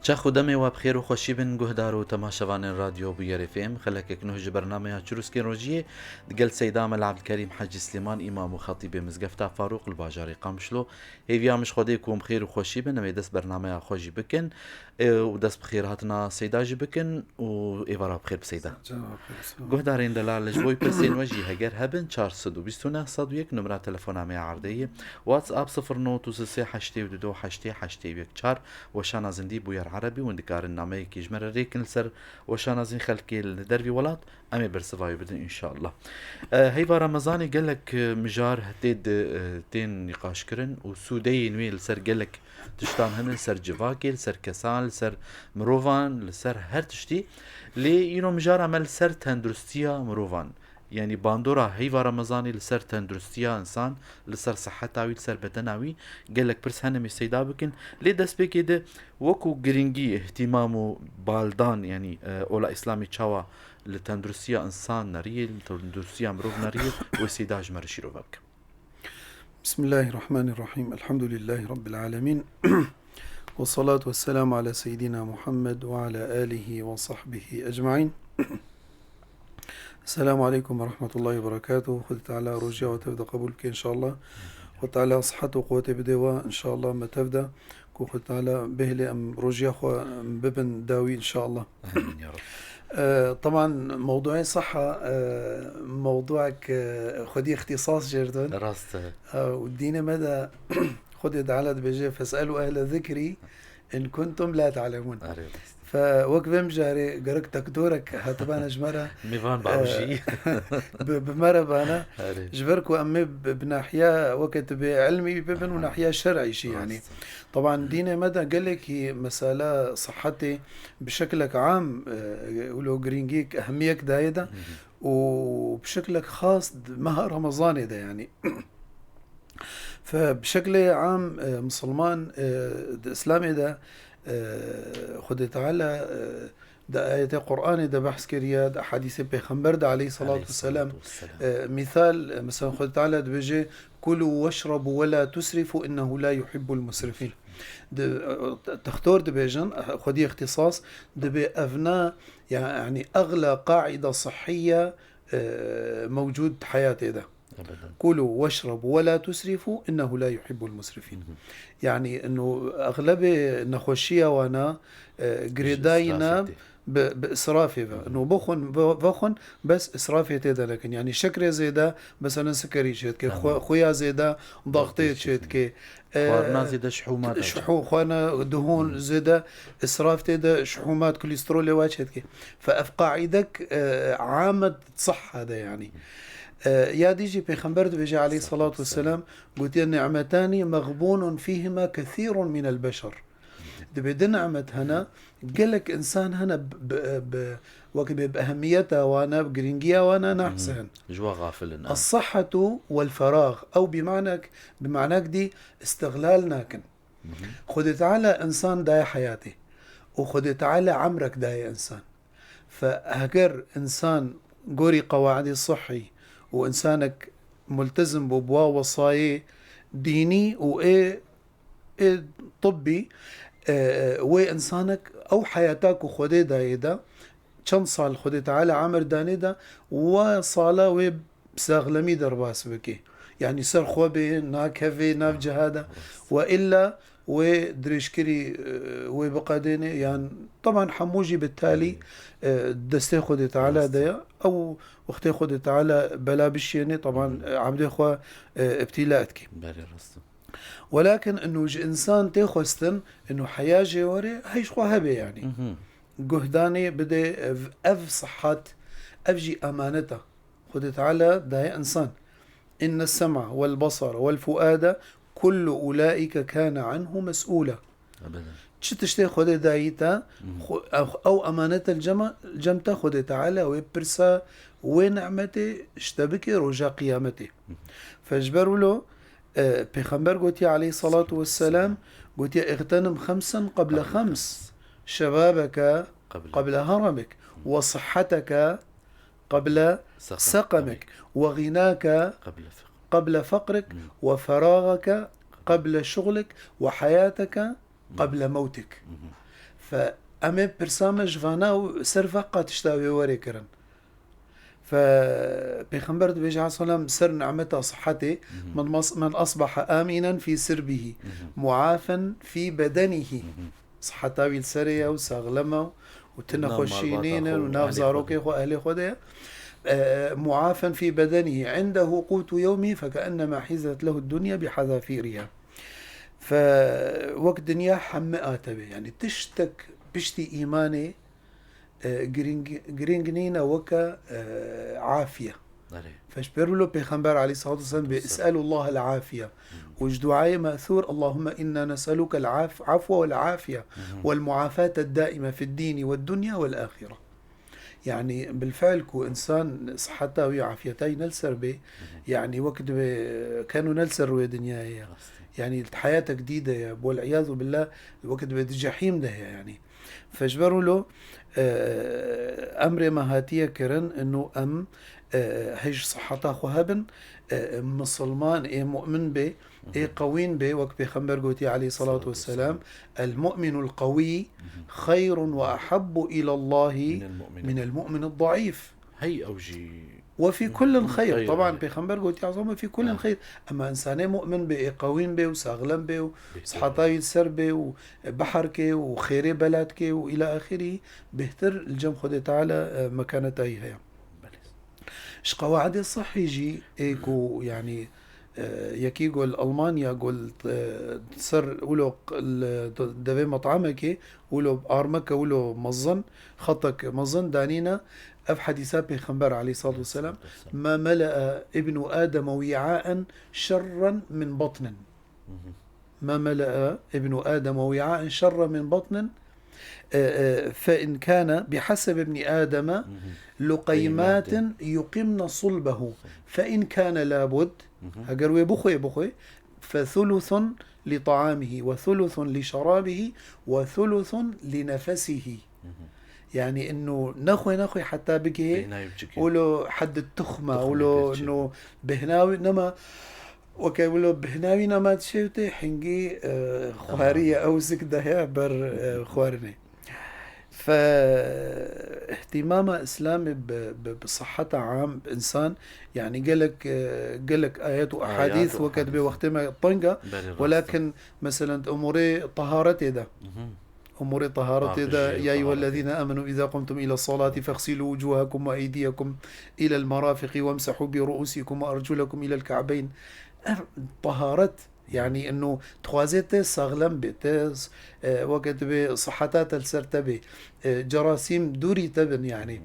چه خودمه و بخیر و خوشی بن گهدار و تماشاوان رادیو بویر اف ام خلک کنه برنامه چروس که روزیه دقل سیدام العبدالکریم حاج سلیمان امام و خطیب مزگفتا فاروق الباجاری قامشلو هیویا مش خودی کوم خیر و خوشی بن نمی دست برنامه خوشی بکن و دست بخیر هاتنا سیداجی بکن و ایوارا بخیر بسیدا گهدار این دلالش بوی پرسین وجی هگر هبن 429 101 نمره تلفنامه عرضی واتس اب 0923 وشان زندي بوير عربي وندكار النامي كيجمر ريكن سر وشان زين خلكي الدربي ولات امي برسفاي بدن ان شاء الله. هيفا رمضاني قال لك مجار هتيد تين نقاش كرن وسودي نويل سر قال لك تشتان هن سر جواكيل سر كسال سر مروفان سر هر تشتي لي ينو مجار عمل سر تندرستيا مروفان يعني باندورا هيفا رمضاني لسر تندرستيا انسان لسر صحتاوي لسر بدناوي قال لك برس هنم السيدا بكن لي دس بكده وكو جرينجي اهتمامه بالدان يعني اولا اسلامي تشاوا لتندرستيا انسان نريل تندرستيا مروف نريل وسيداج مرشيرو بك. بسم الله الرحمن الرحيم. الحمد لله رب العالمين والصلاة والسلام على سيدنا محمد وعلى آله وصحبه أجمعين. السلام عليكم ورحمة الله وبركاته. خذ تعالى رجع وتبدأ قبولك إن شاء الله وتعالى صحة وقوة بدوا إن شاء الله ما تبدأ خذ تعالى بهلي أم رجع خو ببن داوي إن شاء الله. آمين يا رب. طبعا موضوعي صحة موضوعك خدي اختصاص جدا راسته ودينا مدى خدي تعالى بجي فاسألوا أهل ذكري إن كنتم لا تعلمون. فوقف مجاري قرق تكدورك هتبانا جمرة ميفان باوجي بمرة بانا جبرك وأمي بناحية وقت بعلمي ببن وناحية شرعي شي يعني. طبعا دينا مدى قال لك مسألة صحتي بشكلك عام ولو جرينجيك أهميك دايدا وبشكلك خاص مها رمضاني ده يعني. فبشكل عام مسلمان إسلامي ده خد تعالى ده آية القرآن ده بحث كريا ده حديث بيخمبر ده عليه الصلاة والسلام. مثال مثلا خد تعالى ده بيجي كلوا واشربوا ولا تسرفوا إنه لا يحب المسرفين. ده تختار ده بيجن خدي اختصاص ده بأفناء يعني أغلى قاعدة صحية موجود حياتي ده. كلوا واشربوا ولا تسرفوا إنه لا يحب المسرفين. يعني إنه أغلبية نخوشية وانا قريداينا بإسرافي إنه بخن بس إسرافي تيدا. لكن يعني شكري زيدا بس أنا سكري شيتك خويا زيدا ضغطي شيتك خوارنا زيدا شحومات خوارنا دهون زيدا إسراف تيدا شحومات كوليسترول واجهتك. فأفقاعدك عامة صح هذا يعني. يا ديجي بيخمبرت بيجي عليه الصلاة والسلام قلت النعمتان مغبون فيهما كثير من البشر. دي بدنا نعمة هنا قالك إنسان هنا وقت بأهميتها وانا بقرينجيا وانا نحسن جوا غافل الصحة والفراغ أو بمعناك دي استغلال ناكن. خد تعالى إنسان داي حياتي وخد تعالى عمرك داي إنسان. فهكر إنسان قوري قواعد الصحي وإنسانك ملتزم ببوا وصايا ديني وإيه طبي وإنسانك أو حياتك وخدي دايدا كم صال خدي تعالى عمر دانيدا وصالة وبساغلمي درباس بكي يعني سر خوبي ناكفي ناف جهادا وإلا ودريشكري وبقاديني يعني طبعا حموجي بالتالي دستي خدي تعالى ديا أو وقتي خدي تعالى بلا بشيني طبعا عبدي أخوة ابتلاءتك. ولكن إنه إنسان تاخستن إنه حياة جواري هيش خوهبه يعني جهداني بدي أف صحات أفجي أمانته خدي تعالى ده إنسان إن السمع والبصر والفؤاد كل أولئك كان عنه مسؤولا. أبدا تشتي خدي دايتا أو أمانة الجمتا خدي تعالى ويبرسا ونعمتي اشتبكي رجاء قيامتي. فاجبروا له بيخمبر قلت عليه الصلاة والسلام قلت اغتنم 5 قبل 5 شبابك قبل هرمك وصحتك قبل سقمك وغناك قبل فقرك وفراغك قبل شغلك وحياتك قبل موتك. فأمي برسامج فانا وسرفقة تشتاوي وري كرن. فبيغمبر بيجي عليه السلام سر نعمته صحته من أصبح آمنا في سربه معافا في بدنه صحتاوي السرية وساغلمة وتنخشينين ونافزاروكي وأهلي خديه معافا في بدنه عنده قوت يومه فكأنما حيزت له الدنيا بحذافيرها. فوقت دنيا حمقاته يعني تشتك بشتي إيماني جرينجنينا وكا عافية. فاشبروا له بيغمبر عليه الصلاة والسلام بيسألوا الله العافية وجدعاء مأثور اللهم إنا نسألك العفو والعافية والمعافاة الدائمة في الدين والدنيا والآخرة. يعني بالفعل كو إنسان صحته وعافيته نلسر به يعني وقت كانوا نلسر ودنيا يعني الحياة جديدة والعياذ بالله وقت الجحيم ده يعني. فاجبروا له أمر ما هاتيه كرن إنه هيج صحته خهبن مسلمان مؤمن به قوين به وقت بيغمبر قوتي عليه الصلاة والسلام المؤمن القوي خير وأحب إلى الله من المؤمن الضعيف. هي أوجي وفي كل خير طبعا بيغمبر قوتي عظمه في كل خير. أما إنسان مؤمن به قوين به وساغلم به وصحتاي السر به وبحركه وخيري بلدك وإلى آخره بهتر الجم خده تعالى مكانتي هي. اش قواعد الصح يجي ايكو يعني يكي قول ألمانيا قول سر ولو دبي مطعمك ولو أرمك ولو مظن خطك مظن دانينا أف حديثات بيغمبر عليه الصلاة والسلام ما ملأ ابن آدم وعاء شرا من بطن. ما ملأ ابن آدم وعاء شرا من بطن فإن كان بحسب ابن آدم لقيمات يقمن صلبه فإن كان لابد هقروي بخوي فثلث لطعامه وثلث لشرابه وثلث لنفسه. يعني انه نخوي حتى بكي ولو حد التخمة ولو انه بهناوي نما وكيقولوا بهناوي نما تشيوتي حنجي خوارية او زكدة بر خوارني. فاهتمام إسلامي بصحته عام إنسان يعني قالك آيات وأحاديث وكتب وقتما طنقة ولكن مثلا أموري طهارتي ده أمور طهارة يا أيها الذين آمنوا إذا قمتم إلى الصلاة فاغسلوا وجوهكم وأيديكم إلى المرافق وامسحوا برؤوسكم وأرجلكم إلى الكعبين. طهارة يعني انه تخوازيت ساغلم بتز وقت بصحتات السرتبي جراثيم دوري تبن يعني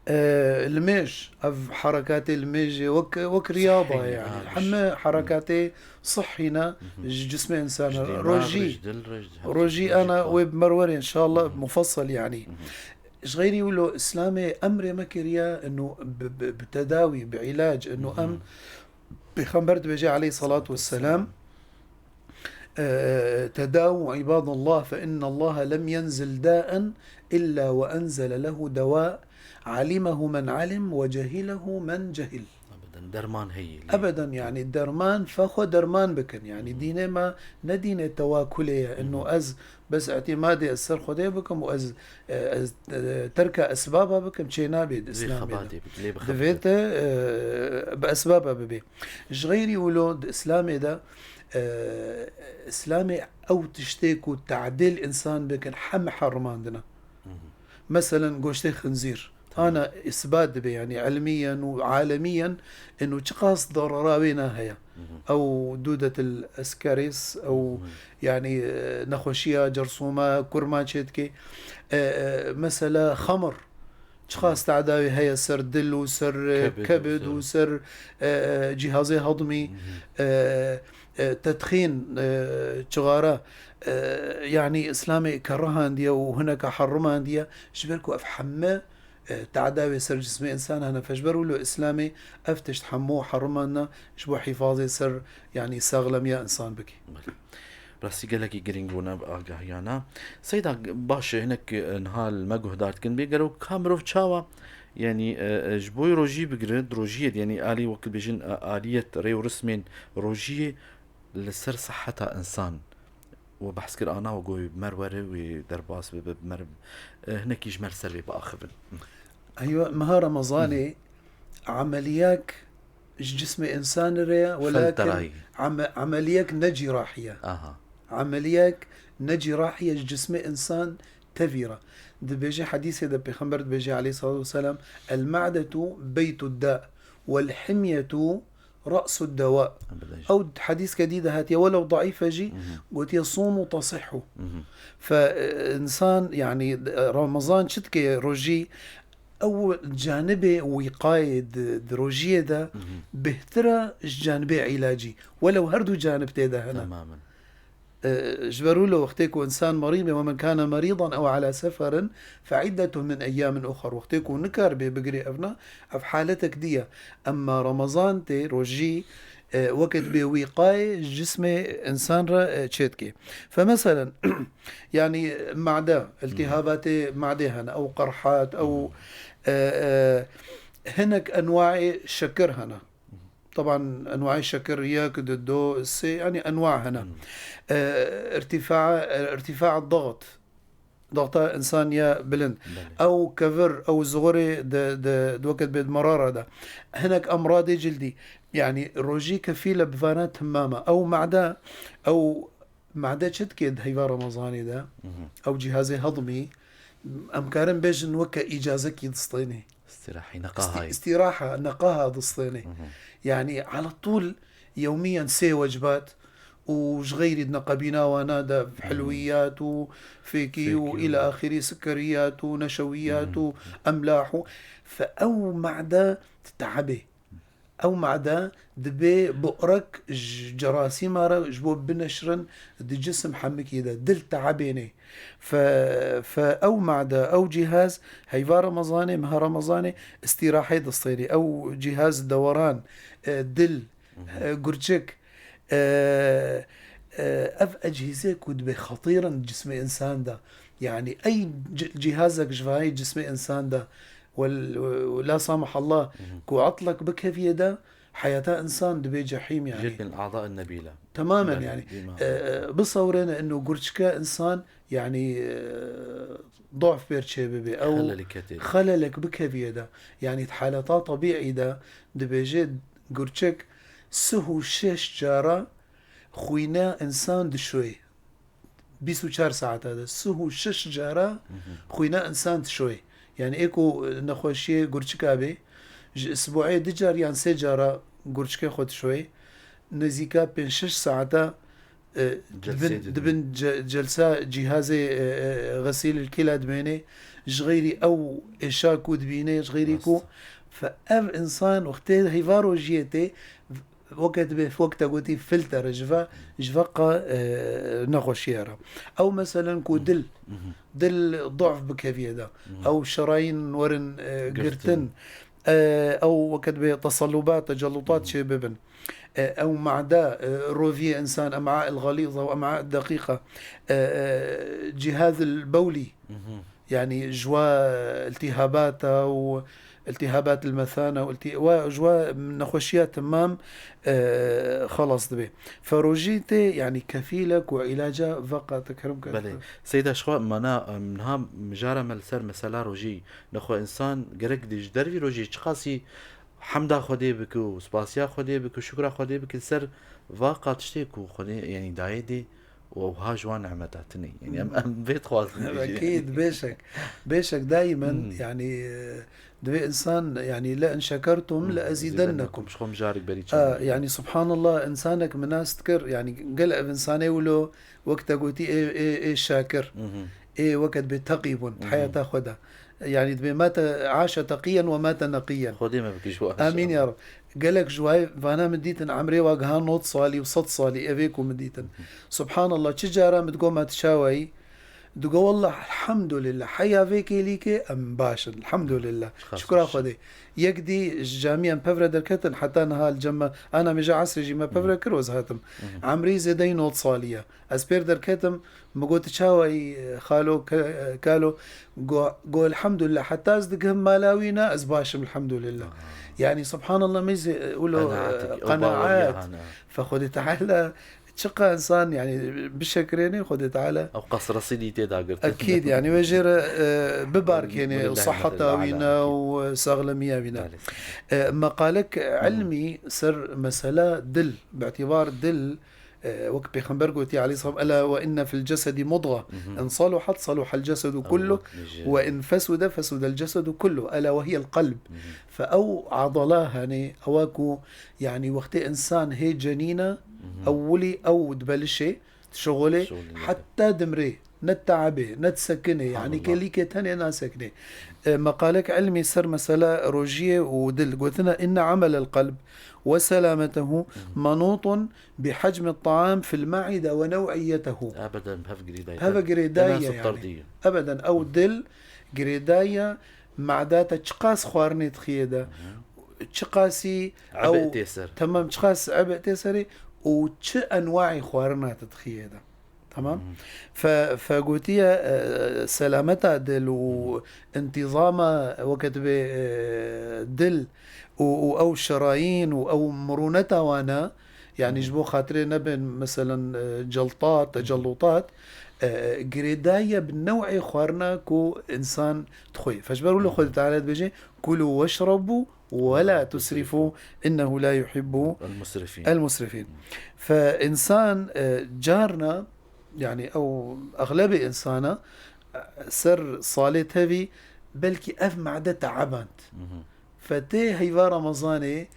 الميج اف حركات الميج وك رياضه يعني حما حركاتي صحينا جسم انسان روجي انا وبمروري ان شاء الله مفصل يعني. ايش غير يقولوا اسلامي امر مكريا انه بتداوي بعلاج انه بيغمبرت بيجي عليه الصلاة والسلام تداووا عباد الله فإن الله لم ينزل داء إلا وأنزل له دواء علمه من علم وجهله من جهل. درمان هي أبدا يعني الدرمان فخو درمان بكن يعني دينه ما ندينه تواكلية إنه أز بس اعتمادي السر خديه بكم وأز ترك أسبابها بكم شينا بيد إسلامي دفيته بأسبابها ببي إيش غير يقولوا إسلامي ده إسلامي أو تشتكوا تعديل إنسان بكن حم حرمان دنا مثلا قوشتي خنزير أنا إثبات به يعني علميا وعالميا إنه تقاس ضرراوينا هي أو دودة الأسكاريس أو يعني نخوشيا جرثومة كرمان شتكي مثلا خمر تقاس تعداوي هي سر دل وسر كبد وسر جهازي هضمي تدخين شغارة يعني إسلامي كرهان ديا وهناك حرمان ديا شبركوا أفحمه تعداوي سر جسم إنسان هنا فجبروا له إسلامي أفتش تحموه حرمنا شبو حفاظي سر يعني ساغلم يا إنسان بكي براسي قالك يقرينجونا بآقاهيانا سيدا باش هناك نهال مجهودات كن بيقروا كامروف تشاوا يعني جبوي روجي بقرد روجية يعني آلي وكل بيجين آلية ريو رسمين روجية لسر صحتها إنسان وبحس كر أنا وجوي بمرورة ودرباس بمر هناك يجمر سري بآخر. أيوة، ما رمضاني عملياك جسم إنسان ريا، ولكن فلتراي عملياك نجي راحية. أها عملياك نجي راحية جسم إنسان تفيرة. ده بيجي حديث ده بيخمر بيجي عليه الصلاة والسلام: المعدة بيت الداء والحمية رأس الدواء. أو حديث جديدة هاتي ولو ضعيفة جي قلت يصوم تصح. فإنسان يعني رمضان شتكي روجي أو جانبه وقاية دروجية ده بهترة جانبه علاجي ولو هردو جانب تيدا هنا تماما. جبروا له وقتيكو إنسان مريض ومن كان مريضا أو على سفر فعدة من أيام أخر. وقتيكو نكر بقري أبنا في حالتك دي. أما رمضان تي روجي وقت بوقاية جسم إنسان را تشيتكي. فمثلا يعني معدة التهابات معدة هنا أو قرحات أو هناك أنواع شكر هنا. طبعا أنواع الشكر ياك الدو السي يعني أنواع هنا. ارتفاع الضغط، ضغط إنسان يا بلند أو كفر أو زغري دوكت بيد مرارة ده. هناك أمراض جلدي يعني روجي كفيلة بفانات تمامة أو معدة أو معدة شتكيد هيفا رمضاني ده أو جهازي هضمي أمكارن بيج نوكا إجازك يدسطيني استراحة نقاها دسطيني. يعني على طول يوميا سي وجبات وغير نقبينا ونادى حلويات وفيكي وإلى آخره، سكريات ونشويات وأملاح. فأو معدة تتعبي أو معدة دبي بؤرك جراسيم جبو بنشرن دي جسم حمك يدا دل تعبيني. فأو معدة أو جهاز هيفا رمضاني مها رمضاني استراحة دستيري أو جهاز دوران دل قرجك أف أجهزة كود بخطيرا جسم إنسان ده. يعني أي جهازك جفاي جسم إنسان ده ولا سامح الله كو عطلك بكيفية ده حياة إنسان دبي جحيم. يعني جد من الأعضاء النبيلة تماما. يعني بصورنا إنه قرشكا إنسان يعني ضعف بيرتشي ببي أو خللك بكيفية ده. يعني حالتا طبيعي ده دبي جد قرشك سهو شش جارة خوينا إنسان دشوي 24 ساعة هذا سهو شش جارة خوينا إنسان دشوي. يعني إيكو نخوشي قرشكا بي أسبوعي دجار يعني 3 جارة قرشكا خود شوي نزيكا بين 6 ساعة دبن جلسة جهازي غسيل الكلى دميني جغيري أو إشاكو دبيني جغيريكو. فأف إنسان وقتين هيفارو جيتي وقت بوقت قوتي فلتر جفاقة نغوشيرا. أو مثلا كو دل ضعف بكيفية ده أو شرايين ورن قرتن أو وقت بتصلبات تجلطات شبابن أو معدة روفية إنسان أمعاء الغليظة وأمعاء الدقيقة جهاز البولي يعني جوا التهابات أو التهابات المثانة وجوا نخوشيات تمام خلاص دبي. فروجيتي يعني كفيلك وعلاجة فقط كرمك. بلي سيدة شخوا منا منها مجارة ملسر مثلا روجي نخو إنسان جرك ديج دربي روجي شخاصي حمدا خدي بكو سباسيا خدي بكو شكرا خدي بكو سر واقع تشتكو خدي يعني دايدي وها جوان عمتاتني يعني أم بيت خوازني أكيد بيشك دائما يعني دبي إنسان يعني لأن شكرتم لأزيدنكم مش خم جارك بريد يعني سبحان الله إنسانك من ناس تكر يعني قلب إنساني ولو وقت قلتي إيه شاكر إيه وقت بتقيب حياة خدا يعني دبي مات عاش تقيا ومات نقيا خدي ما بكيش وقت آمين يا رب. قالك جواي فانا مديتن عمري واقها نوت صالي وصد صالي أبيكو مديتن سبحان الله تجارة متقوم ما تشاوي دقوا والله الحمد لله حيا فيكي ليكي أم باشا الحمد لله شكرا خدي يقدي جاميا بفرا دركتن حتى نها الجمع أنا مجا عصري جيما بفرا كروز هاتم عمري زيدين نوت صالية أسبير دركتم مقوت تشاوي خالو كالو قو الحمد لله حتى أصدقهم مالاوينا أزباشم الحمد لله. يعني سبحان الله ميزي قولوا قناعات. فخذي تعالى تشقى إنسان يعني بشكريني خدت على او قصر رصيدي تيدا قلت أكيد يعني وجر ببارك يعني ولله المثل وصحتها الأعلى وينا أكيد. وسغلمية وينا. بالي. مقالك علمي سر مسألة دل باعتبار دل وك بيخنبر قلت عليه الصلاة والسلام ألا وإن في الجسد مضغة إن صلحت صلح الجسد كله وإن فسد فسد الجسد كله ألا وهي القلب. فأو عضلاه يعني أواكو يعني وقت إنسان هي جنينة أولي أو دبلشي شغلي حتى دمري نتعبه نتسكنه يعني كليكة تانية ناسكنه. مقالك علمي سر مسألة روجية ودل قلتنا إن عمل القلب وسلامته منوط بحجم الطعام في المعدة ونوعيته. ابدا هذا قريداية يعني ابدا او دل قريداية معدات تشقاس خوارني تخيدا تشقاسي او تيسر. تمام تشقاس عبء تيسري وتش انواع خوارنا تتخيدا تمام. فقوتية سلامتها دل وانتظامها وكتب دل او شرايين او مرونتها وانا يعني جبو خاطري نبن مثلا جلطات تجلطات قريداية بالنوع خوارنا كو انسان تخوي فاجبروا له خذ تعالى بيجي كلوا واشربوا ولا تسرفوا انه لا يحب المسرفين. فانسان جارنا يعني او اغلبي انسانه سر صالت هذي بلكي اف معدة تعبانت فتي هيفا رمضاني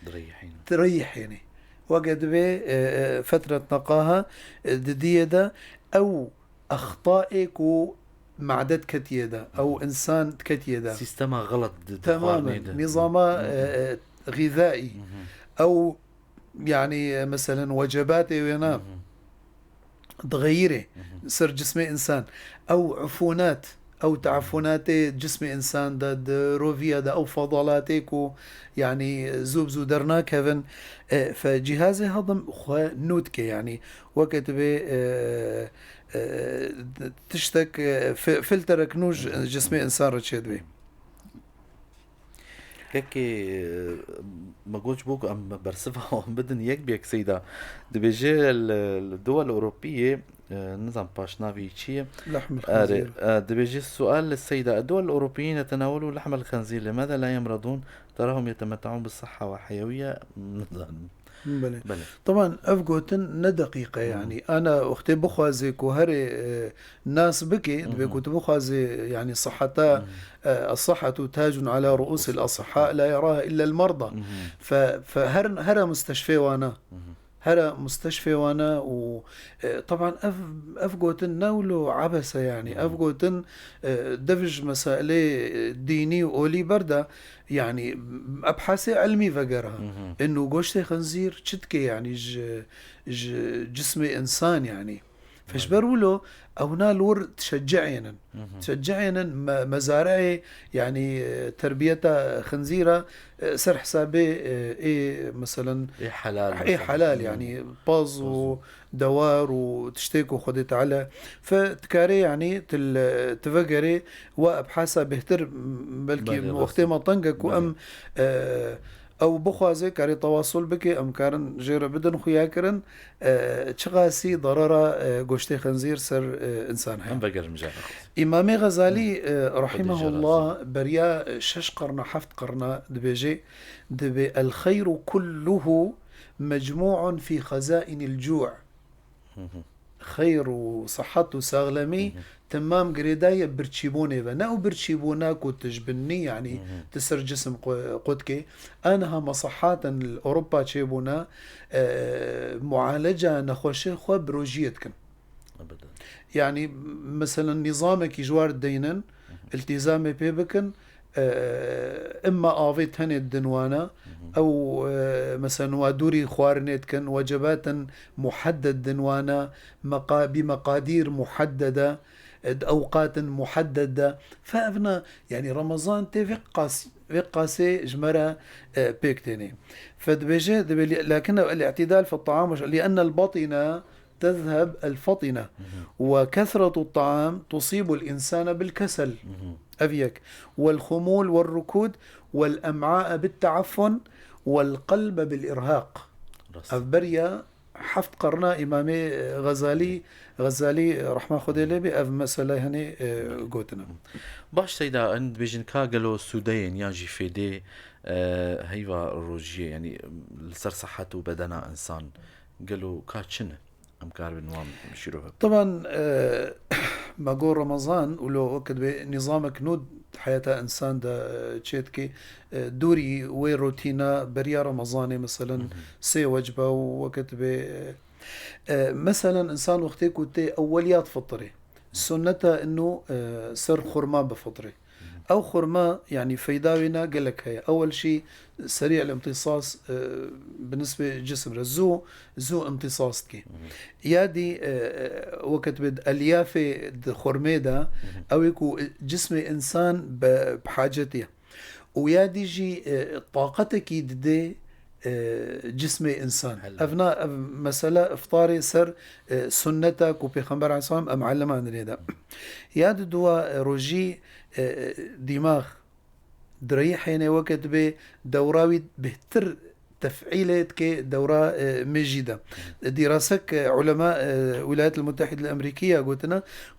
تريحيني وقد بي فترة نقاها دديدا او اخطائك معدت كتيدا او انسان كتيدا سيستما غلط تماما نظام غذائي او يعني مثلا وجباتي وينام تغيره سر جسم إنسان أو عفونات أو تعفنات جسم إنسان ضد روفيا دا أو فضلاتك يعني زوب زودرناك هذن فجهاز هضم نوتك يعني وقت بي تشتك فلترك نوج جسم إنسان رتشيد بي كي ما قلتش بوك أم برسفها بدن يكبيك سيدا دبيجي الدول الأوروبية نظام باشنافي شيء لحم الخنزير دبيجي السؤال للسيدة الدول الأوروبيين يتناولوا لحم الخنزير لماذا لا يمرضون تراهم يتمتعون بالصحة وحيوية بلي. طبعا أفقوتن ندقيقة يعني أنا أختي بخوازيك وهري ناس بكي كنت بخوازي يعني صحتا الصحة تاج على رؤوس الأصحاء لا يراها إلا المرضى. فهر مستشفى وانا هرا مستشفى وانا وطبعا افقوتن ناولو عبسة يعني افقوتن دفج مسائل ديني وأولي بردة يعني ابحاث علمي فقرها انه قوشت خنزير شتكي يعني جسم انسان يعني فشبروا له او نالور تشجعينا مزارعي يعني تربيتها خنزيره سر حسابي ايه مثلا ايه حلال يعني باز ودوار وتشتيكو خدت على فتكاري يعني تفقري وابحاثها بهتر بلكي وقتي ما طنقك وام او بخوازي كاري تواصل بك ام كارن جير بدن خياكرن تشغاسي ضرر قوشتي خنزير سر انسان امام غزالي رحمه الله بريا 6 قرن 7 قرن دبيجي دبي الخير كله مجموع في خزائن الجوع خير وصحة وساغلمي تمام قريداية برتشيبوني بناو برتشيبوناك وتجبني يعني تسر جسم قدكي أنها مصحات الأوروبا تشيبونا معالجة نخوشي خوا بروجيتكن أبدا يعني مثلا نظامك جوار دينن التزامي بيبكن إما آفيت هني الدنوانا أو مثلا وادوري خوارنيت كان وجبات محدد دنوانا بمقادير محددة أوقات محددة فأبنا يعني رمضان قاسي جمرة بيكتيني فدبيجي لكن الاعتدال في الطعام لأن البطنة تذهب الفطنة وكثرة الطعام تصيب الإنسان بالكسل أفيك والخمول والركود والأمعاء بالتعفن والقلب بالإرهاق أفبريا حفت قرنا إمامي غزالي رحمة خدي لبي أف مسألة هني قوتنا. باش سيدا عند بيجن كاغلو سودين ياجي فيدي هيفا روجيه يعني لسر صحته بدنا انسان قالوا كاتشن ام كار بنوام شروها طبعا ما قول رمضان ولو وقت بنظامك نود حياة إنسان دا تشيتكي دوري وي روتينا بريا رمضاني مثلا سي وجبة ووقت مثلا إنسان وقتي كنت أوليات فطري سنته إنه سر خرما بفطري أو خرما يعني فيداوينا قال لك هي أول شيء سريع الامتصاص بالنسبة للجسم زو امتصاص كي يادي وقت بد اليافة خرميدا أو يكو جسم إنسان بحاجتها ويادي جي طاقتك يدي جسم إنسان أفنا مسألة إفطاري سر سنتك وبيخمبر عليه الصلاة والسلام أم علم عن ريدا ياد دوا روجي دماغ دريحين وقت بدوراوي بهتر تفعيلات كدورة مجيدة دراسك علماء الولايات المتحدة الأمريكية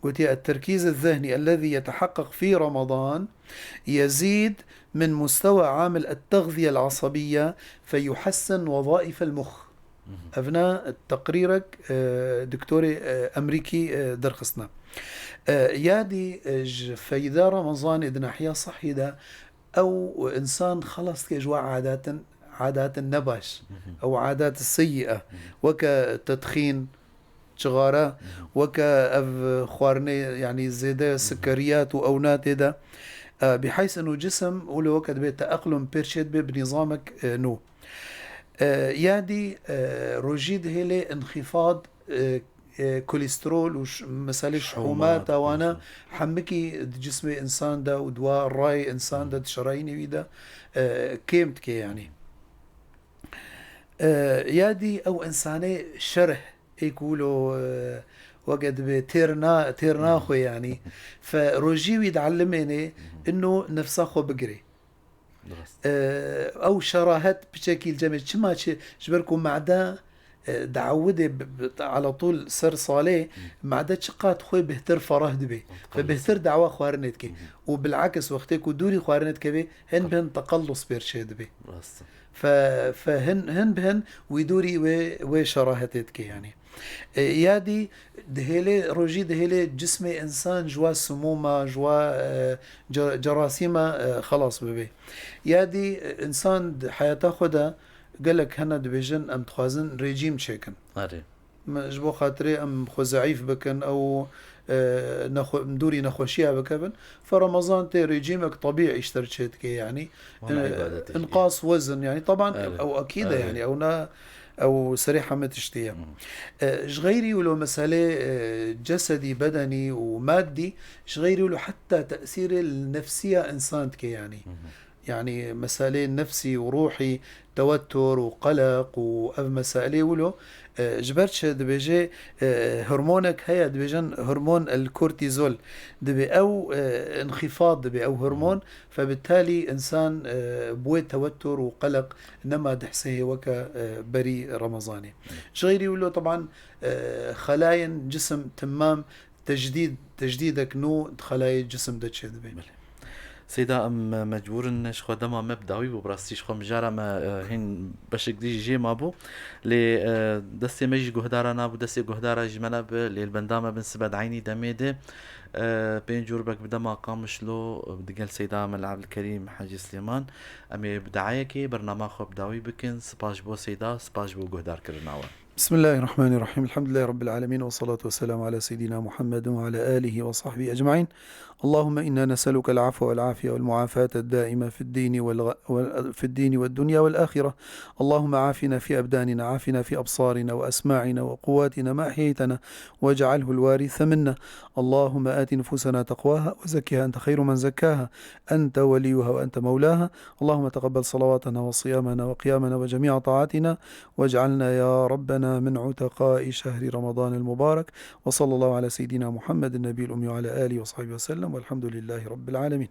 قلت التركيز الذهني الذي يتحقق في رمضان يزيد من مستوى عامل التغذية العصبية فيحسن وظائف المخ. أبناء تقريرك دكتوري أمريكي درخصنا يادي فإذا رمضان إذن أحيا صحي ده أو إنسان خلص كجوا عادات النبش أو عادات السيئة وكتدخين شغارة خوارني يعني زيادة سكريات وأونات ده بحيث أنه جسم ولو وقت بتأقلم بيرشيد بنظامك نو يادي روجيد هيلي انخفاض كوليسترول ومثلا شحومات وانا حمكي جسم انسان ده ودواء الراي انسان ده شراييني ويدا كيمت كي يعني يادي او انساني شره يقولوا وقد بتيرنا خو يعني فروجي يتعلمني انه نفسه خو بقري او شراهات بشكل جميل شما شبركم معدا دعودي على طول سر صالح معدا شقات خوي بهتر فرهد بي فبهتر دعوة خوارنت كي وبالعكس وقتك ودوري خوارنت كبي هن بهن تقلص بيرشيد بي فهن بهن ويدوري وشراهتت كي يعني يادي دهيلي روجي دهيلي جسم إنسان جوا سمومة جوا جراثيمة خلاص ببي يادي إنسان حياته خدا قالك هنا دبيجن أم تخازن ريجيم شيكن جبو خاطري أم خزعيف بكن أو مدوري نخوشيها بكبن فرمضان تي ريجيمك طبيعي اشترشيت كي يعني انقاص وزن يعني طبعا أو أكيد يعني أو سريحة ما تشتيها غيري ولو مسألة جسدي بدني ومادي غيري ولو حتى تأثير النفسية إنسان كي يعني مسألة نفسي وروحي توتر وقلق ومسألة ولو جبرتش دبيجي هرمونك هيا دبيجن هرمون الكورتيزول دبي أو انخفاض دبي أو هرمون فبالتالي إنسان بوي توتر وقلق إنما دحسه وكا بري رمضاني شغيري ولو طبعا خلايا جسم تمام تجديدك نو خلايا الجسم دتش دبي سيدا ام مجبور انش خدما مبداوي وبراستيش خم جارا ما هين باش دي جي مابو لي دستي مجي جهدارنا بو دستي جهدارا جمنب للبندامه بن سبد عيني دميده بين جوربك بدما قامش له بدقل سيدا من العبد الكريم حاجي سليمان امي بدعايكي برنامج خو بداوي بكن سباش بو سيدا سباش بو جهدار كرناوا بسم الله الرحمن الرحيم الحمد لله رب العالمين والصلاة والسلام على سيدنا محمد وعلى آله وصحبه أجمعين اللهم إنا نسألك العفو والعافية والمعافاة الدائمة في الدين والدنيا والآخرة اللهم عافنا في أبداننا عافنا في أبصارنا وأسماعنا وقواتنا ما أحييتنا واجعله الوارث منا اللهم آت نفوسنا تقواها وزكها أنت خير من زكاها أنت وليها وأنت مولاها اللهم تقبل صلواتنا وصيامنا وقيامنا وجميع طاعاتنا واجعلنا يا ربنا من عتقاء شهر رمضان المبارك وصلى الله على سيدنا محمد النبي الأمي وعلى آله وصحبه وسلم والحمد لله رب العالمين.